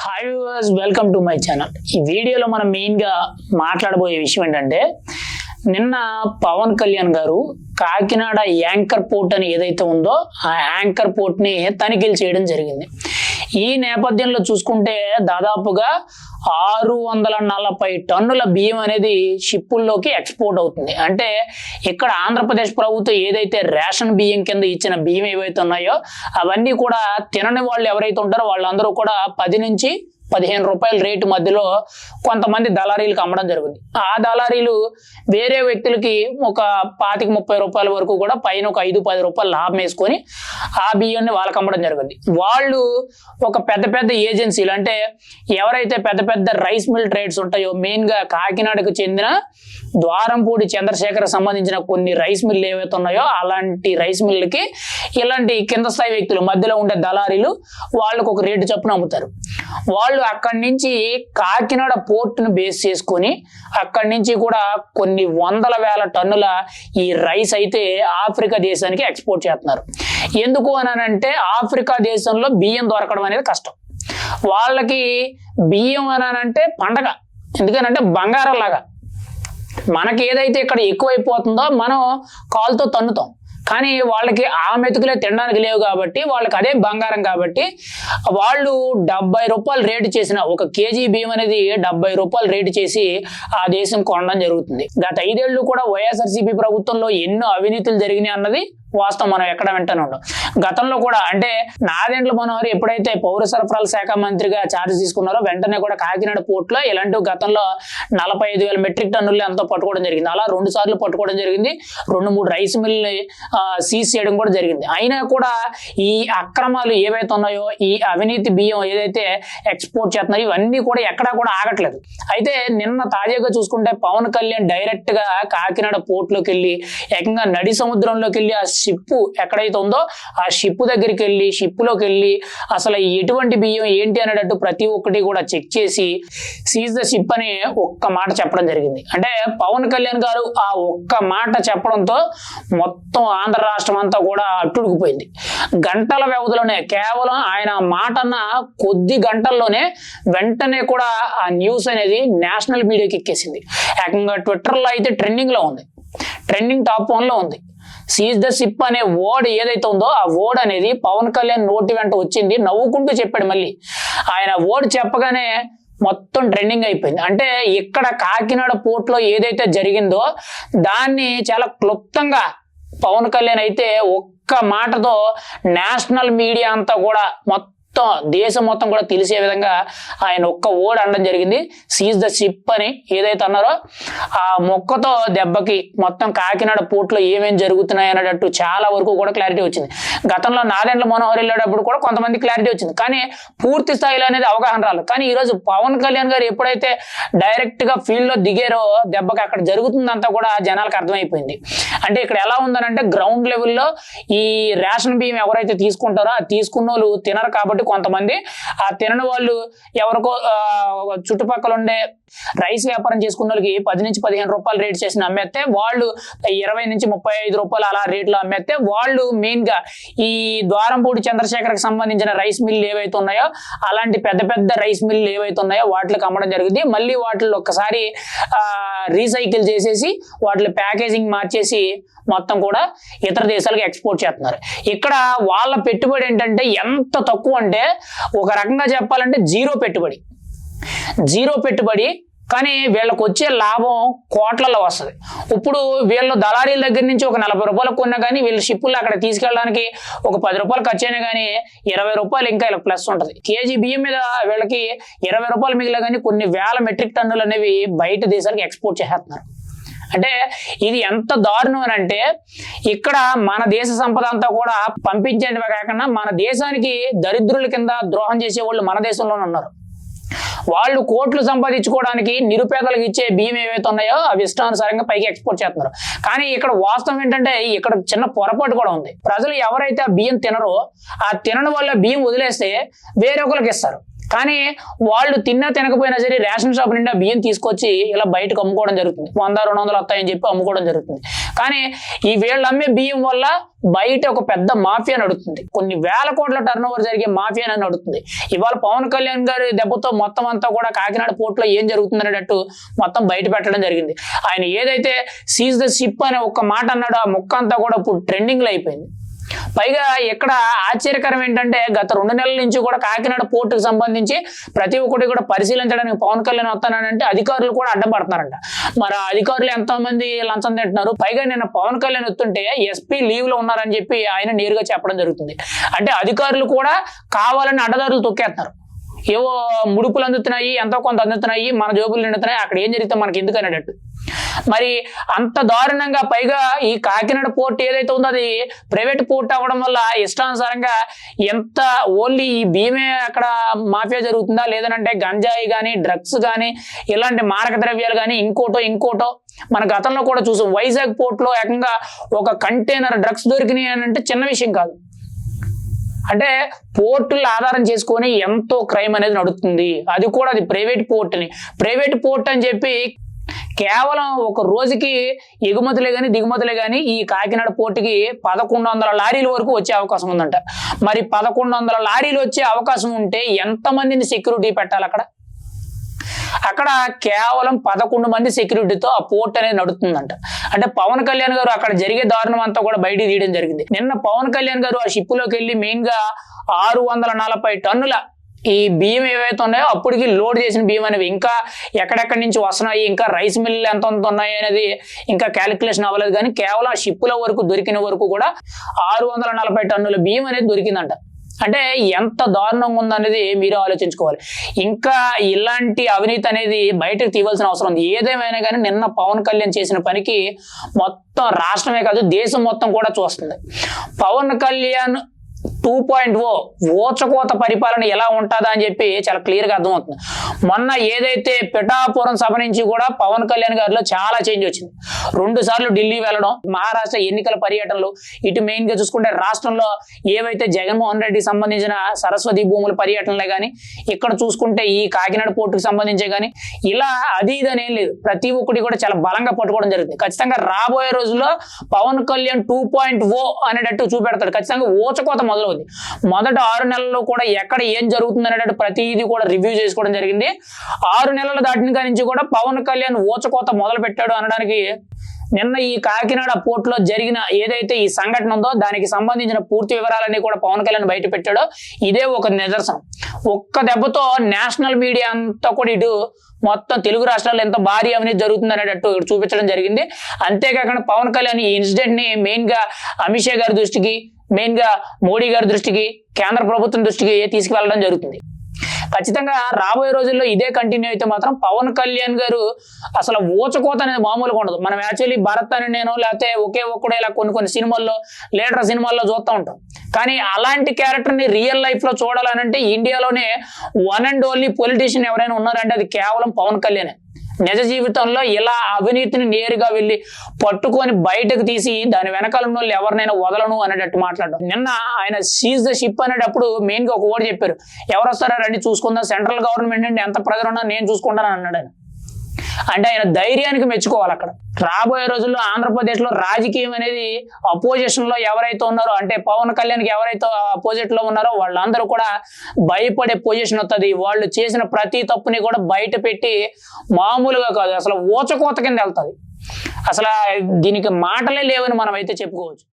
Hi viewers, welcome to my channel. ఈ వీడియోలో మనం మెయిన్గా మాట్లాడబోయే విషయం ఏంటంటే, నిన్న పవన్ కళ్యాణ్ గారు కాకినాడ యాంకర్ పోర్ట్ అని ఏదైతే ఉందో ఆ యాంకర్ పోర్ట్ని తనిఖీలు చేయడం జరిగింది. ఈ నేపథ్యంలో చూసుకుంటే దాదాపుగా 640 టన్నుల బియ్యం అనేది షిప్పుల్లోకి ఎక్స్పోర్ట్ అవుతుంది. అంటే ఇక్కడ ఆంధ్రప్రదేశ్ ప్రభుత్వం ఏదైతే రేషన్ బియ్యం కింద ఇచ్చిన బియ్యం ఏవైతే ఉన్నాయో అవన్నీ కూడా తినని వాళ్ళు ఎవరైతే ఉంటారో వాళ్ళందరూ కూడా 10 నుంచి 15 రూపాయల రేటు మధ్యలో కొంతమంది దళారీలకు అమ్మడం జరుగుతుంది. ఆ దళారీలు వేరే వ్యక్తులకి ఒక 25-30 రూపాయల వరకు కూడా పైన ఒక 5-10 రూపాయలు లాభం వేసుకొని ఆ బియ్యాన్ని వాళ్ళకి అమ్మడం జరుగుతుంది. వాళ్ళు ఒక పెద్ద ఏజెన్సీలు, అంటే ఎవరైతే పెద్ద రైస్ మిల్ ట్రేడ్స్ ఉంటాయో, మెయిన్గా కాకినాడకు చెందిన ద్వారంపూడి చంద్రశేఖర్ సంబంధించిన కొన్ని రైస్ మిల్లు ఏవైతే ఉన్నాయో అలాంటి రైస్ మిల్లుకి ఇలాంటి కింద స్థాయి వ్యక్తులు, మధ్యలో ఉండే దళారీలు వాళ్ళకు ఒక రేటు చొప్పున అమ్ముతారు. వాళ్ళు అక్కడి నుంచి కాకినాడ పోర్టును బేస్ చేసుకొని అక్కడి నుంచి కూడా కొన్ని 100,000 టన్నుల ఈ రైస్ అయితే ఆఫ్రికా దేశానికి ఎక్స్పోర్ట్ చేస్తున్నారు. ఎందుకు అనంటే ఆఫ్రికా దేశంలో బియ్యం దొరకడం అనేది కష్టం. వాళ్ళకి బియ్యం అనంటే పండగ, ఎందుకనంటే బంగారం లాగా. మనకి ఏదైతే ఇక్కడ ఎక్కువైపోతుందో మనం కాలుతో తన్నుతాం, కానీ వాళ్ళకి ఆ మెతుకులే తినడానికి లేవు కాబట్టి వాళ్ళకి అదే బంగారం. కాబట్టి వాళ్ళు 70 రూపాయలు రేటు చేసిన ఒక కేజీ బియ్యం అనేది 70 రూపాయలు రేటు చేసి ఆ దేశం కొనడం జరుగుతుంది. గత 5 ఏళ్ళు కూడా వైఎస్ఆర్సీపీ ప్రభుత్వంలో ఎన్నో అవినీతులు జరిగినాయి అన్నది వాస్తవం, మనం ఎక్కడ వింటానే ఉన్నాం. గతంలో కూడా అంటే నాదెండ్ల మనోహర్ ఎప్పుడైతే పౌర సరఫరాల శాఖ మంత్రిగా ఛార్జ్ తీసుకున్నారో వెంటనే కూడా కాకినాడ పోర్టులో ఇలాంటి గతంలో 45,000 మెట్రిక్ టన్నులు ఎంతో పట్టుకోవడం జరిగింది. అలా 2 సార్లు పట్టుకోవడం జరిగింది. 2-3 రైస్ మిల్ని సీజ్ చేయడం కూడా జరిగింది. అయినా కూడా ఈ అక్రమాలు ఏవైతే ఉన్నాయో, ఈ అవినీతి బియ్యం ఏదైతే ఎక్స్పోర్ట్ చేస్తున్నాయో ఇవన్నీ కూడా ఎక్కడా కూడా ఆగట్లేదు. అయితే నిన్న తాజాగా చూసుకుంటే పవన్ కళ్యాణ్ డైరెక్ట్ గా కాకినాడ పోర్టులోకి వెళ్ళి ఏకంగా నడి సముద్రంలోకి వెళ్ళి ఆ షిప్పు ఎక్కడైతే ఉందో ఆ షిప్పు దగ్గరికి వెళ్ళి షిప్పులోకి వెళ్ళి అసలు ఎటువంటి బియ్యం ఏంటి అనేటట్టు ప్రతి ఒక్కటి కూడా చెక్ చేసి సీజ్ ద షిప్ అని ఒక్క మాట చెప్పడం జరిగింది. అంటే పవన్ కళ్యాణ్ గారు ఆ ఒక్క మాట చెప్పడంతో మొత్తం ఆంధ్ర రాష్ట్రం అంతా కూడా అట్టుడుకుపోయింది. గంటల వ్యవధిలోనే, కేవలం ఆయన మాట అన్న కొద్ది గంటల్లోనే వెంటనే కూడా ఆ న్యూస్ అనేది నేషనల్ మీడియాకి ఎక్కేసింది. ఏకంగా ట్విట్టర్లో అయితే ట్రెండింగ్లో ఉంది, ట్రెండింగ్ టాప్ 1లో ఉంది. సీజ్ ద షిప్ అనే వర్డ్ ఏదైతే ఉందో ఆ వర్డ్ అనేది పవన్ కళ్యాణ్ నోటి వెంట వచ్చింది, నవ్వుకుంటూ చెప్పాడు. మళ్ళీ ఆయన వర్డ్ చెప్పగానే మొత్తం ట్రెండింగ్ అయిపోయింది. అంటే ఇక్కడ కాకినాడ పోర్ట్లో ఏదైతే జరిగిందో దాన్ని చాలా క్లుప్తంగా పవన్ కళ్యాణ్ అయితే ఒక్క మాటతో నేషనల్ మీడియా అంతా కూడా దేశం మొత్తం కూడా తెలిసే విధంగా ఆయన ఒక్క ఓడ్ అనడం జరిగింది. సీజ్ ద షిప్ అని ఏదైతే అన్నారో ఆ మొక్కతో దెబ్బకి మొత్తం కాకినాడ పోర్టులో ఏమేం జరుగుతున్నాయి అనేటట్టు చాలా వరకు కూడా క్లారిటీ వచ్చింది. గతంలో నాదెండ్ల మనోహర్ వెళ్ళేటప్పుడు కూడా కొంతమంది క్లారిటీ వచ్చింది, కానీ పూర్తి స్థాయిలో అనేది అవగాహన రాలేదు. కానీ ఈరోజు పవన్ కళ్యాణ్ గారు ఎప్పుడైతే డైరెక్ట్ గా ఫీల్డ్ లో దిగారో దెబ్బకి అక్కడ జరుగుతుందంతా కూడా జనాలకు అర్థమైపోయింది. అంటే ఇక్కడ ఎలా ఉందనంటే గ్రౌండ్ లెవెల్లో ఈ రేషన్ బియ్యం ఎవరైతే తీసుకుంటారో ఆ తీసుకున్న వాళ్ళు తినరు. కాబట్టి కొంతమంది ఆ తినని వాళ్ళు ఎవరికో చుట్టుపక్కల ఉండే రైస్ వ్యాపారం చేసుకున్న వాళ్ళకి 10 నుంచి 15 రూపాయలు రేట్ చేసిన అమ్మేస్తే వాళ్ళు 20 నుంచి 35 రూపాయలు అలా రేట్లో అమ్మేస్తే వాళ్ళు మెయిన్ గా ఈ ద్వారంపూడి చంద్రశేఖర్కి సంబంధించిన రైస్ మిల్లు ఏవైతే ఉన్నాయో అలాంటి పెద్ద రైస్ మిల్లు ఏవైతే ఉన్నాయో వాటికి అమ్మడం జరిగింది. మళ్ళీ వాటిలో ఒక్కసారి రీసైకిల్ చేసేసి వాటిలో ప్యాకేజింగ్ మార్చేసి మొత్తం కూడా ఇతర దేశాలకు ఎక్స్పోర్ట్ చేస్తున్నారు. ఇక్కడ వాళ్ళ పెట్టుబడి ఏంటంటే ఎంత తక్కువ అంటే ఒక రకంగా చెప్పాలంటే జీరో పెట్టుబడి, కానీ వీళ్ళకి వచ్చే లాభం కోట్లలో వస్తుంది. ఇప్పుడు వీళ్ళు దళారీల దగ్గర నుంచి ఒక 40 రూపాయలకు కొన్నా కానీ వీళ్ళు షిప్పుల్లో అక్కడ తీసుకెళ్ళడానికి ఒక 10 రూపాయలు ఖర్చు అయినా కానీ 20 రూపాయలు ఇంకా వీళ్ళకి ప్లస్ ఉంటుంది. కేజీ బియ్యం మీద వీళ్ళకి 20 రూపాయలు మిగిలిన కానీ కొన్ని వేల మెట్రిక్ టన్నులు అనేవి బయట దేశాలకు ఎక్స్పోర్ట్ చేస్తున్నారు. అంటే ఇది ఎంత దారుణం అని అంటే ఇక్కడ మన దేశ సంపద అంతా కూడా పంపించేటివే కాకుండా మన దేశానికి దరిద్రుల కింద ద్రోహం చేసే వాళ్ళు మన దేశంలోనే ఉన్నారు. వాళ్ళు కోట్లు సంపాదించుకోవడానికి నిరుపేదలకు ఇచ్చే బియ్యం ఏవైతే ఉన్నాయో అవి ఇష్టానుసారంగా పైకి ఎక్స్పోర్ట్ చేస్తున్నారు. కానీ ఇక్కడ వాస్తవం ఏంటంటే ఇక్కడ చిన్న పొరపాటు కూడా ఉంది. ప్రజలు ఎవరైతే ఆ బియ్యం తినరో ఆ తినడం వల్ల బియ్యం వదిలేస్తే వేరొకరికి ఇస్తారు. కానీ వాళ్ళు తినకపోయినా సరే రేషన్ షాప్ నిండా బియ్యం తీసుకొచ్చి ఇలా బయటకు అమ్ముకోవడం జరుగుతుంది. 100-200 వస్తాయని చెప్పి అమ్ముకోవడం జరుగుతుంది. కానీ ఈ వీళ్ళు అమ్మే బియ్యం వల్ల బయట ఒక పెద్ద మాఫియా నడుస్తుంది. కొన్ని వేల కోట్ల టర్నోవర్ జరిగే మాఫియా నడుస్తుంది. ఇవాళ పవన్ కళ్యాణ్ గారి దెబ్బతో మొత్తం అంతా కూడా కాకినాడ పోర్టులో ఏం జరుగుతుంది అనేటట్టు మొత్తం బయట పెట్టడం జరిగింది. ఆయన ఏదైతే సీజ్ ద షిప్ అనే ఒక్క మాట అన్నాడో ఆ ముక్క అంతా కూడా ఇప్పుడు ట్రెండింగ్ లో అయిపోయింది. పైగా ఇక్కడ ఆశ్చర్యకరం ఏంటంటే గత 2 నెలల నుంచి కూడా కాకినాడ పోర్టుకు సంబంధించి ప్రతి ఒక్కటి కూడా పరిశీలించడానికి పవన్ కళ్యాణ్ వస్తానంటే అధికారులు కూడా అడ్డపడుతున్నారంట. మరి ఆ అధికారులు ఎంతో మంది లంచం తింటున్నారు. పైగా నిన్న పవన్ కళ్యాణ్ వస్తుంటే ఎస్పీ లీవ్ లో ఉన్నారని చెప్పి ఆయన నేరుగా చెప్పడం జరుగుతుంది. అంటే అధికారులు కూడా కావాలని అడ్డదారులు తొక్కేస్తున్నారు. ఏవో ముడుపులు అందుతున్నాయి, ఎంతో కొంత అందుతున్నాయి, మన జోబులు నిండుతున్నాయి, అక్కడ ఏం జరిగితే మనకి ఎందుకు అనేటట్టు. మరి అంత దారుణంగా పైగా ఈ కాకినాడ పోర్ట్ ఏదైతే ఉందో అది ప్రైవేట్ పోర్ట్ అవ్వడం వల్ల ఇష్టానుసారంగా ఎంత ఓన్లీ ఈ భీమే అక్కడ మాఫియా జరుగుతుందా, లేదనంటే గంజాయి కానీ డ్రగ్స్ కానీ ఇలాంటి మారక ద్రవ్యాలు కానీ ఇంకోటో మన గతంలో కూడా చూసాం. వైజాగ్ పోర్ట్ లో ఏకంగా ఒక కంటైనర్ డ్రగ్స్ దొరికినాయి అని అంటే చిన్న విషయం కాదు. అంటే పోర్టులు ఆధారం చేసుకొని ఎంతో క్రైమ్ అనేది నడుస్తుంది. అది కూడా అది ప్రైవేట్ పోర్ట్ అని చెప్పి కేవలం ఒక రోజుకి ఎగుమతులే కానీ దిగుమతులే కానీ ఈ కాకినాడ పోర్టుకి 1100 లారీల వరకు వచ్చే అవకాశం ఉందంట. మరి 1100 లారీలు వచ్చే అవకాశం ఉంటే ఎంతమందిని సెక్యూరిటీ పెట్టాలి అక్కడ కేవలం 11 మంది సెక్యూరిటీతో ఆ పోర్ట్ అనేది నడుస్తుందంట. అంటే పవన్ కళ్యాణ్ గారు అక్కడ జరిగే దారుణం అంతా కూడా బయట తీయడం జరిగింది. నిన్న పవన్ కళ్యాణ్ గారు ఆ షిప్ లోకి వెళ్ళి మెయిన్ గా 640 టన్నుల ఈ బియ్యం ఏవైతే ఉన్నాయో అప్పటికి లోడ్ చేసిన బియ్యం అనేవి ఇంకా ఎక్కడెక్కడి నుంచి వస్తున్నాయి, ఇంకా రైస్ మిల్లు ఎంత ఉన్నాయి అనేది ఇంకా క్యాలిక్యులేషన్ అవ్వలేదు. కానీ కేవలం ఆ షిప్పుల వరకు దొరికిన వరకు కూడా 640 టన్నుల బియ్యం అనేది దొరికిందంట. అంటే ఎంత దారుణంగా ఉందనేది మీరు ఆలోచించుకోవాలి. ఇంకా ఇలాంటి అవినీతి అనేది బయటకు తీయవలసిన అవసరం ఉంది. ఏదేమైనా కానీ నిన్న పవన్ కళ్యాణ్ చేసిన పనికి మొత్తం రాష్ట్రమే కాదు దేశం మొత్తం కూడా చూస్తుంది. పవన్ కళ్యాణ్ 2.0 ఓచకోత పరిపాలన ఎలా ఉంటుందా అని చెప్పి చాలా క్లియర్ గా అర్థమవుతుంది. మొన్న ఏదైతే పిఠాపురం సభ నుంచి కూడా పవన్ కళ్యాణ్ గారిలో చాలా చేంజ్ వచ్చింది. 2 సార్లు ఢిల్లీ వెళ్ళడం, మహారాష్ట్ర ఎన్నికల పర్యటనలు, ఇటు మెయిన్ గా చూసుకుంటే రాష్ట్రంలో ఏవైతే జగన్మోహన్ రెడ్డికి సంబంధించిన సరస్వతి భూముల పర్యటనలే కానీ, ఇక్కడ చూసుకుంటే ఈ కాకినాడ పోర్టుకు సంబంధించే కానీ ఇలా అది ఇదనేం లేదు. ప్రతి ఒక్కటి కూడా చాలా బలంగా పట్టుకోవడం జరుగుతుంది. ఖచ్చితంగా రాబోయే రోజుల్లో పవన్ కళ్యాణ్ 2.0 అనేటట్టు చూపెడతాడు. ఖచ్చితంగా ఓచకోత మొదలవుతుంది. మొదటి 6 నెలల్లో కూడా ఎక్కడ ఏం జరుగుతుంది అనేటట్టు ప్రతిదీ కూడా రివ్యూ చేసుకోవడం జరిగింది. 6 నెలలు దాటిన నుంచి కూడా పవన్ కళ్యాణ్ ఓచకోత మొదలు పెట్టాడు అనడానికి నిన్న ఈ కాకినాడ పోర్ట్ లో జరిగిన ఏదైతే ఈ సంఘటన ఉందో దానికి సంబంధించిన పూర్తి వివరాలన్నీ కూడా పవన్ కళ్యాణ్ బయట పెట్టాడో ఇదే ఒక నిదర్శనం. ఒక్క దెబ్బతో నేషనల్ మీడియా అంతా కూడా ఇటు మొత్తం తెలుగు రాష్ట్రాల్లో ఎంత భారీ అవినీతి జరుగుతుంది అనేటట్టు చూపించడం జరిగింది. అంతేకాకుండా పవన్ కళ్యాణ్ ఈ ఇన్సిడెంట్ ని మెయిన్ గా అమిత్ షా గారి దృష్టికి, మెయిన్ గా మోడీ గారి దృష్టికి, కేంద్ర ప్రభుత్వం దృష్టికి తీసుకువెళ్ళడం జరుగుతుంది. ఖచ్చితంగా రాబోయే రోజుల్లో ఇదే కంటిన్యూ అయితే మాత్రం పవన్ కళ్యాణ్ గారు అసలు ఓచకోత అనేది మామూలుగా ఉండదు. మనం యాక్చువల్లీ భరత్ అని నేను లేకపోతే ఒకే ఒక్కడే ఇలా కొన్ని సినిమాల్లో లీడర్ సినిమాల్లో చూస్తూ ఉంటాం. కానీ అలాంటి క్యారెక్టర్ ని రియల్ లైఫ్ లో చూడాలనంటే ఇండియాలోనే వన్ అండ్ ఓన్లీ పొలిటీషియన్ ఎవరైనా ఉన్నారంటే అది కేవలం పవన్ కళ్యాణే. నిజ జీవితంలో ఇలా అవినీతిని నేరుగా వెళ్ళి పట్టుకొని బయటకు తీసి దాని వెనకాల ఉన్న వాళ్ళు ఎవరినైనా వదలను అనేటట్టు మాట్లాడడం. నిన్న ఆయన సీజ్ ద షిప్ అనేటప్పుడు మెయిన్ గా ఒక వర్డ్ చెప్పారు, ఎవరు వస్తారా రండి చూసుకుందాం, సెంట్రల్ గవర్నమెంట్ నుండి ఎంత ప్రెజర్ ఉన్నా నేను చూసుకుంటాను అన్నాడు ఆయన. అంటే ఆయన ధైర్యానికి మెచ్చుకోవాలి. అక్కడ రాబోయే రోజుల్లో ఆంధ్రప్రదేశ్ లో రాజకీయం అనేది అపోజిషన్ లో ఎవరైతే ఉన్నారో, అంటే పవన్ కళ్యాణ్ కి ఎవరైతే అపోజిట్ లో ఉన్నారో వాళ్ళందరూ కూడా భయపడే పొజిషన్ వస్తుంది. వాళ్ళు చేసిన ప్రతి తప్పుని కూడా బయట పెట్టి మామూలుగా కాదు అసలు ఓచకోత కింద వెళ్తుంది. అసలు దీనికి మాటలే లేవని మనం అయితే చెప్పుకోవచ్చు.